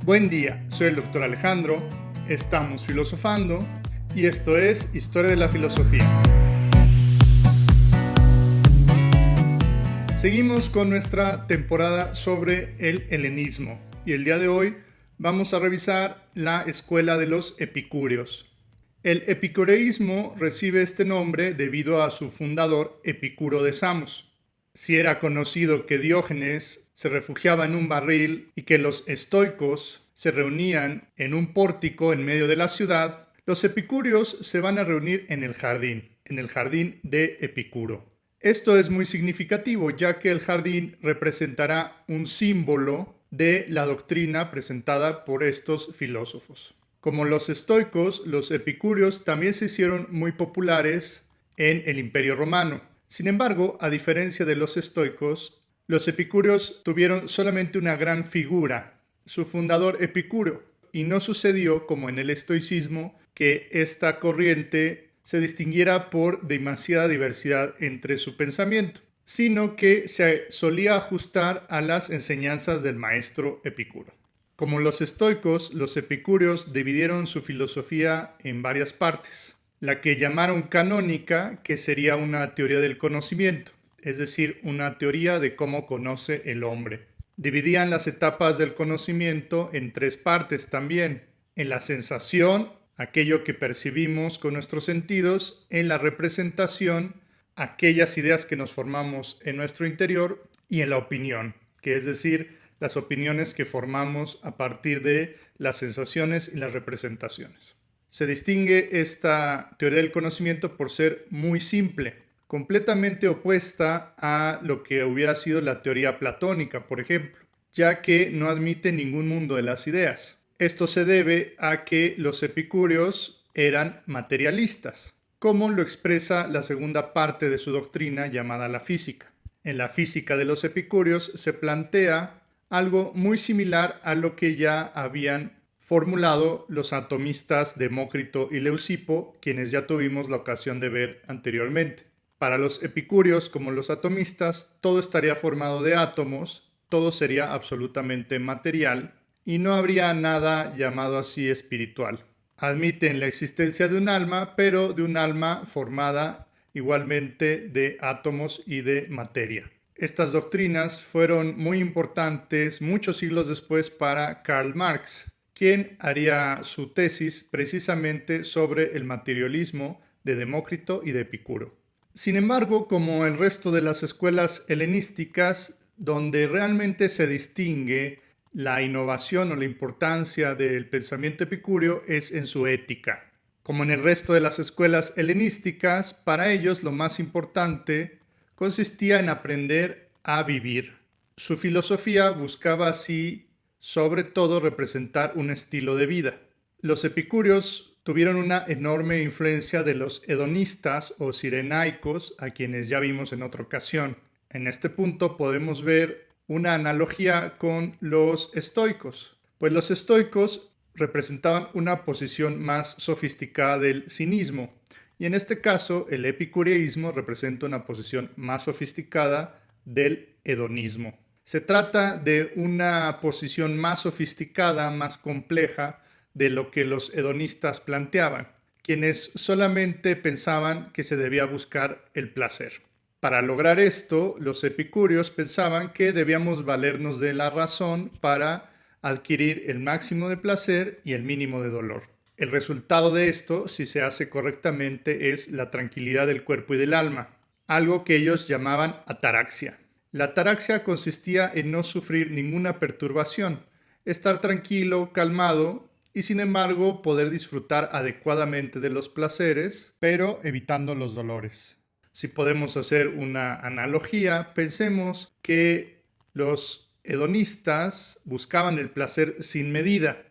Buen día, soy el doctor Alejandro, estamos filosofando y esto es Historia de la Filosofía. Seguimos con nuestra temporada sobre el helenismo y el día de hoy vamos a revisar la escuela de los epicúreos. El epicureísmo recibe este nombre debido a su fundador Epicuro de Samos. Si era conocido que Diógenes se refugiaba en un barril y que los estoicos se reunían en un pórtico en medio de la ciudad, los epicúreos se van a reunir en el jardín de Epicuro. Esto es muy significativo, ya que el jardín representará un símbolo de la doctrina presentada por estos filósofos. Como los estoicos, los epicúreos también se hicieron muy populares en el Imperio Romano. Sin embargo, a diferencia de los estoicos, los epicúreos tuvieron solamente una gran figura, su fundador Epicuro, y no sucedió como en el estoicismo que esta corriente se distinguiera por demasiada diversidad entre su pensamiento, sino que se solía ajustar a las enseñanzas del maestro Epicuro. Como los estoicos, los epicúreos dividieron su filosofía en varias partes. La que llamaron canónica, que sería una teoría del conocimiento, es decir, una teoría de cómo conoce el hombre. Dividían las etapas del conocimiento en tres partes también: en la sensación, aquello que percibimos con nuestros sentidos; en la representación, aquellas ideas que nos formamos en nuestro interior; y en la opinión, que es decir, las opiniones que formamos a partir de las sensaciones y las representaciones. Se distingue esta teoría del conocimiento por ser muy simple, completamente opuesta a lo que hubiera sido la teoría platónica, por ejemplo, ya que no admite ningún mundo de las ideas. Esto se debe a que los epicúreos eran materialistas, como lo expresa la segunda parte de su doctrina llamada la física. En la física de los epicúreos se plantea algo muy similar a lo que ya habían formulado los atomistas Demócrito y Leucipo, quienes ya tuvimos la ocasión de ver anteriormente. Para los epicúreos, como los atomistas, todo estaría formado de átomos, todo sería absolutamente material y no habría nada llamado así espiritual. Admiten la existencia de un alma, pero de un alma formada igualmente de átomos y de materia. Estas doctrinas fueron muy importantes muchos siglos después para Karl Marx, quien haría su tesis precisamente sobre el materialismo de Demócrito y de Epicuro. Sin embargo, como el resto de las escuelas helenísticas, donde realmente se distingue la innovación o la importancia del pensamiento epicúreo es en su ética. Como en el resto de las escuelas helenísticas, para ellos lo más importante consistía en aprender a vivir. Su filosofía buscaba así, sobre todo, representar un estilo de vida. Los epicúreos tuvieron una enorme influencia de los hedonistas o cirenaicos, a quienes ya vimos en otra ocasión. En este punto podemos ver una analogía con los estoicos, pues los estoicos representaban una posición más sofisticada del cinismo, y en este caso el epicureísmo representa una posición más sofisticada del hedonismo. Se trata de una posición más sofisticada, más compleja de lo que los hedonistas planteaban, quienes solamente pensaban que se debía buscar el placer. Para lograr esto, los epicúreos pensaban que debíamos valernos de la razón para adquirir el máximo de placer y el mínimo de dolor. El resultado de esto, si se hace correctamente, es la tranquilidad del cuerpo y del alma, algo que ellos llamaban ataraxia. La ataraxia consistía en no sufrir ninguna perturbación, estar tranquilo, calmado y sin embargo poder disfrutar adecuadamente de los placeres, pero evitando los dolores. Si podemos hacer una analogía, pensemos que los hedonistas buscaban el placer sin medida,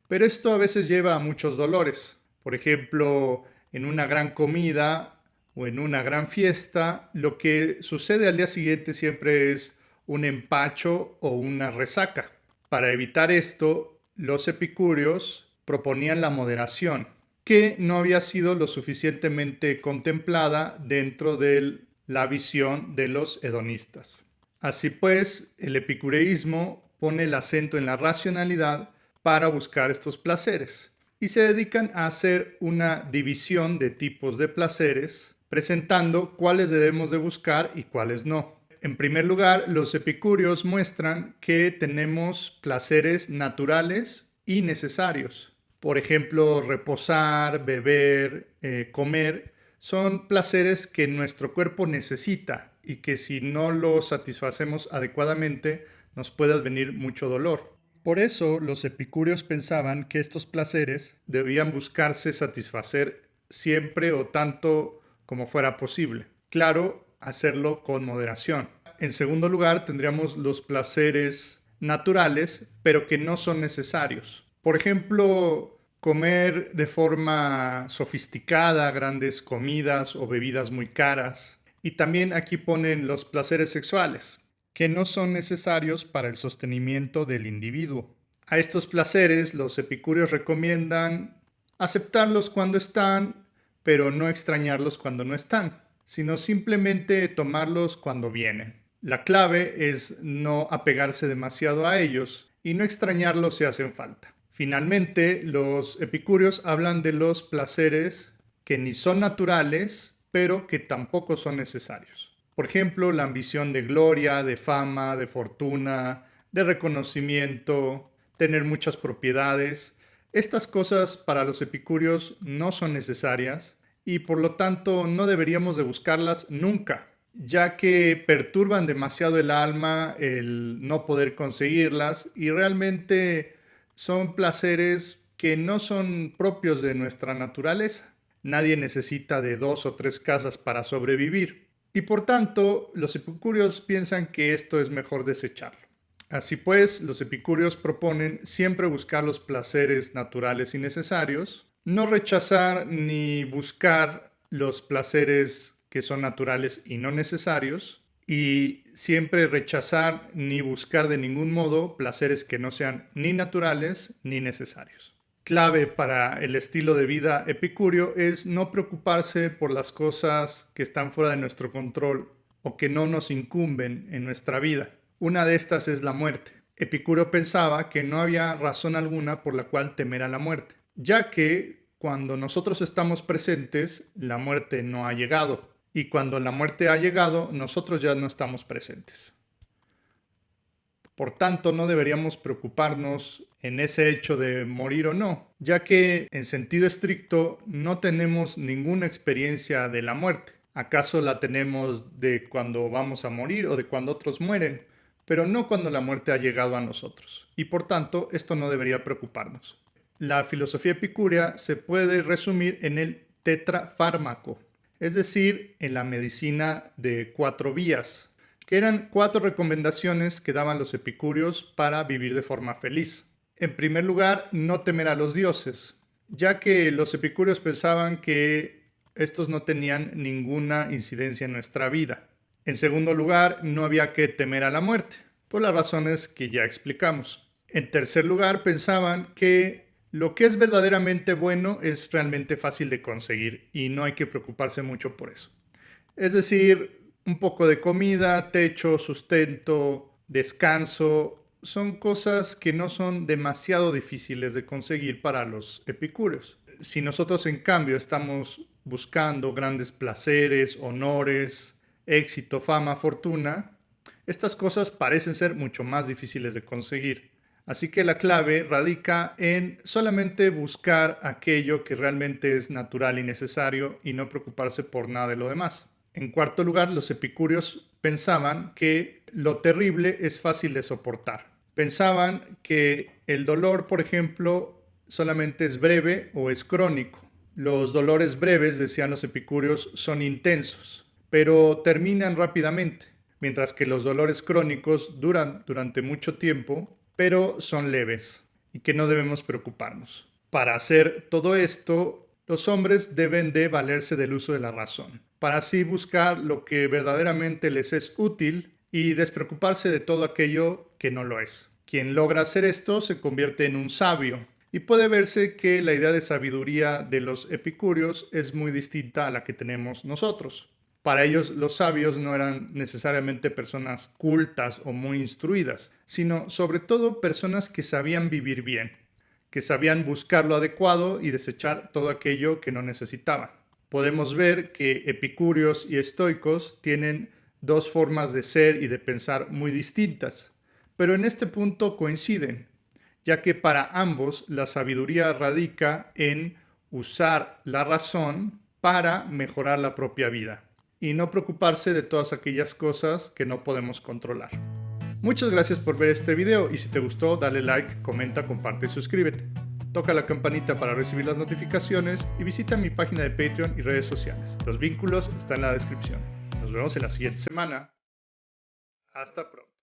pero esto a veces lleva a muchos dolores. Por ejemplo, en una gran comida o en una gran fiesta, lo que sucede al día siguiente siempre es un empacho o una resaca. Para evitar esto, los epicúreos proponían la moderación, que no había sido lo suficientemente contemplada dentro de la visión de los hedonistas. Así pues, el epicureísmo pone el acento en la racionalidad para buscar estos placeres y se dedican a hacer una división de tipos de placeres, presentando cuáles debemos de buscar y cuáles no. En primer lugar, los epicúreos muestran que tenemos placeres naturales y necesarios. Por ejemplo, reposar, beber, comer, son placeres que nuestro cuerpo necesita y que si no los satisfacemos adecuadamente nos puede venir mucho dolor. Por eso los epicúreos pensaban que estos placeres debían buscarse satisfacer siempre o tanto como fuera posible. Claro, hacerlo con moderación. En segundo lugar, tendríamos los placeres naturales, pero que no son necesarios. Por ejemplo, comer de forma sofisticada grandes comidas o bebidas muy caras. Y también aquí ponen los placeres sexuales, que no son necesarios para el sostenimiento del individuo. A estos placeres los epicúreos recomiendan aceptarlos cuando están, pero no extrañarlos cuando no están, sino simplemente tomarlos cuando vienen. La clave es no apegarse demasiado a ellos y no extrañarlos si hacen falta. Finalmente, los epicúreos hablan de los placeres que ni son naturales, pero que tampoco son necesarios. Por ejemplo, la ambición de gloria, de fama, de fortuna, de reconocimiento, tener muchas propiedades. Estas cosas para los epicúreos no son necesarias y por lo tanto no deberíamos de buscarlas nunca, ya que perturban demasiado el alma el no poder conseguirlas y realmente son placeres que no son propios de nuestra naturaleza. Nadie necesita de 2 o 3 casas para sobrevivir. Y por tanto, los epicúreos piensan que esto es mejor desecharlo. Así pues, los epicúreos proponen siempre buscar los placeres naturales y necesarios, no rechazar ni buscar los placeres que son naturales y no necesarios, y siempre rechazar ni buscar de ningún modo placeres que no sean ni naturales ni necesarios. Clave para el estilo de vida epicúreo es no preocuparse por las cosas que están fuera de nuestro control o que no nos incumben en nuestra vida. Una de estas es la muerte. Epicúreo pensaba que no había razón alguna por la cual temer a la muerte, ya que cuando nosotros estamos presentes, la muerte no ha llegado, y cuando la muerte ha llegado, nosotros ya no estamos presentes. Por tanto, no deberíamos preocuparnos en ese hecho de morir o no, ya que en sentido estricto no tenemos ninguna experiencia de la muerte. ¿Acaso la tenemos de cuando vamos a morir o de cuando otros mueren? Pero no cuando la muerte ha llegado a nosotros. Y por tanto, esto no debería preocuparnos. La filosofía epicúrea se puede resumir en el tetrafármaco, es decir, en la medicina de 4 vías, que eran 4 recomendaciones que daban los epicúreos para vivir de forma feliz. En primer lugar, no temer a los dioses, ya que los epicúreos pensaban que estos no tenían ninguna incidencia en nuestra vida. En segundo lugar, no había que temer a la muerte, por las razones que ya explicamos. En tercer lugar, pensaban que lo que es verdaderamente bueno es realmente fácil de conseguir y no hay que preocuparse mucho por eso. Es decir, un poco de comida, techo, sustento, descanso, son cosas que no son demasiado difíciles de conseguir para los epicúreos. Si nosotros en cambio estamos buscando grandes placeres, honores, éxito, fama, fortuna, estas cosas parecen ser mucho más difíciles de conseguir. Así que la clave radica en solamente buscar aquello que realmente es natural y necesario y no preocuparse por nada de lo demás. En cuarto lugar, los epicúreos pensaban que lo terrible es fácil de soportar. Pensaban que el dolor, por ejemplo, solamente es breve o es crónico. Los dolores breves, decían los epicúreos, son intensos, pero terminan rápidamente, mientras que los dolores crónicos duran durante mucho tiempo, pero son leves y que no debemos preocuparnos. Para hacer todo esto, los hombres deben de valerse del uso de la razón, para así buscar lo que verdaderamente les es útil y despreocuparse de todo aquello que no lo es. Quien logra hacer esto se convierte en un sabio, y puede verse que la idea de sabiduría de los epicúreos es muy distinta a la que tenemos nosotros. Para ellos los sabios no eran necesariamente personas cultas o muy instruidas, sino sobre todo personas que sabían vivir bien. que sabían buscar lo adecuado y desechar todo aquello que no necesitaban. Podemos ver que epicúreos y estoicos tienen dos formas de ser y de pensar muy distintas, pero en este punto coinciden, ya que para ambos la sabiduría radica en usar la razón para mejorar la propia vida y no preocuparse de todas aquellas cosas que no podemos controlar. Muchas gracias por ver este video y si te gustó dale like, comenta, comparte y suscríbete. Toca la campanita para recibir las notificaciones y visita mi página de Patreon y redes sociales. Los vínculos están en la descripción. Nos vemos en la siguiente semana. Hasta pronto.